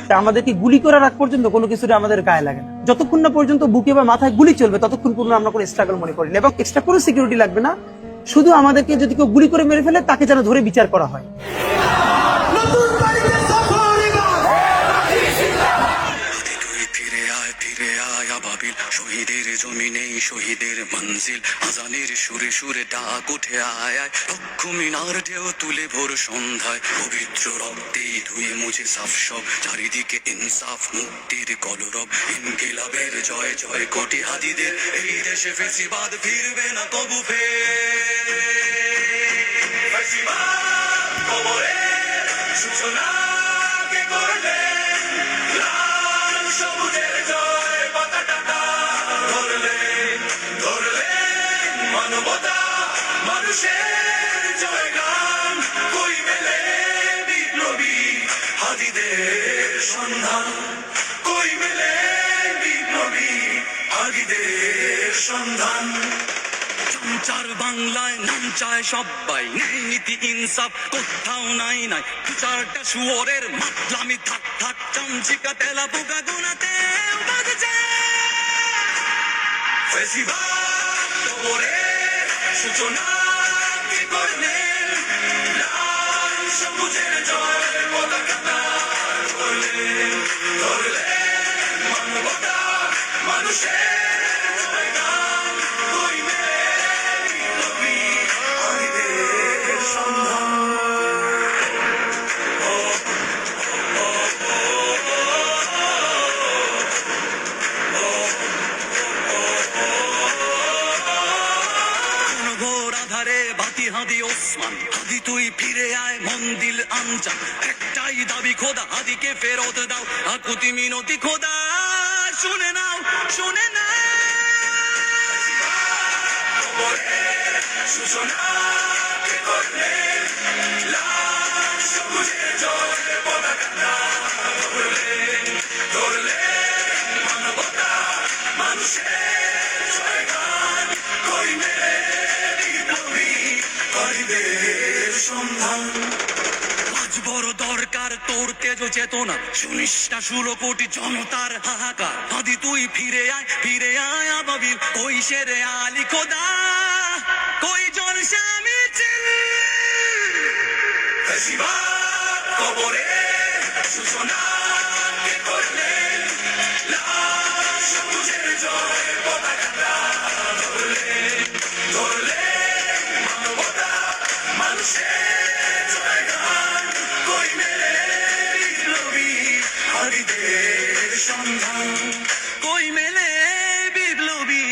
তা আমাদেরকে গুলি করার আগ পর্যন্ত কোনো কিছুটা আমাদের গায়ে লাগে না। যতক্ষণ না পর্যন্ত বুকে বা মাথায় গুলি চলবে ততক্ষণ পর্যন্ত আমরা কোনো স্ট্রাগল মনে করি না, এবং এক্সট্রা কোনো সিকিউরিটি লাগবে না। শুধু আমাদেরকে যদি কেউ গুলি করে মেরে ফেলে তাকে যেন ধরে বিচার করা হয়। শহীদের জমিনে শহীদের মঞ্জিল, আজানের সুরে সুরে ডাক উঠে আয় আয়, লক্ষ মিনার ঢেউ তুলে ভোর সন্ধ্যায়, পবিত্র রক্তে ধুয়ে মুছে সাফ সব, চারিদিকে ইনসাফ মুক্তির কলরব, ইনকিলাবের জয় জয় কোটি হাদিদের, এই দেশে ফেসিবাদ ফিরবে না কবু ফের। ফেসিবাদ কবরের সূচনা কে করলে, লাল সবুজের জয় পতাকা ধরলে, ধরলে মানবতা মানুষের জয়গান, কই মেলে বিপ্লবী হাদিদের সন্ধান, কই মেলে বিপ্লবী হাদিদের সন্ধান। চার বাংলায় নাম চায় সবাই, ন্যায় নীতি ইনসাফ কোথাও নাই নাই, দু চারটা শুয়োরের মাতলামি থাক থাক, চামচিকা তেলা পোকা গোনাতে বাজছে। ফেসিবাদ কবরের সূচনা কে করলেন, লাল সবুজের জয় পতাকা ধরলেন, ধরলেন মানবতা মানুষের জয়গান, কই মেলে বিপ্লবী হাদিদের সন্ধান। ঘোর আধারে বাতি হাদি ওসমান, হাদি তুই ফিরে আয় মন্দিল আনচান, একটাই দাবি খোদা হাদিকে ফেরত দাও, আকুতি মিনতি খোদা শুনে নাও, শুনে নাও। সূচনা কে করলেন, লাল সবুজের জয় পতাকা ধরলেন, ধরলেন মানবতা মানুষের জয়গান, কই মেলে বিপ্লবী হাদিদের সন্ধান। আজ বড় দরকার তোর তেজ চেতনা, শুনিস না 16 কোটি জনতার হাহাকার, হাদি তুই ফিরে আয় আবাবিল, কই শেরে আলী খোদা, কই জলসা মিছিল। ফেসিবাদ কবরের সূচনা কে করলেন, লাল সবুজের জয় পতাকা ধরলেন, ধরলেন মানবতা মানুষের জয়গান, কই মেলে বিপ্লবী হাদিদের সন্ধান, কই মেলে বিপ্লবী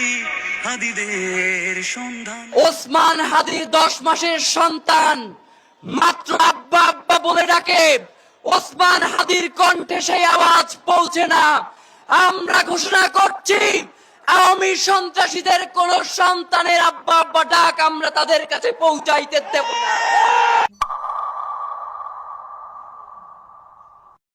হাদিদের সন্ধান। ওসমান হাদি 10 মাসের সন্তান, মাত্র আব্বা আব্বা বলে ডাকে, ওসমান হাদির কণ্ঠে সেই আওয়াজ পৌঁছে না। আমরা ঘোষণা করছি, আওয়ামী সন্ত্রাসীদের কোন সন্তানের আব্বা আব্বা ডাক আমরা তাদের কাছে পৌঁছাইতে দেব না।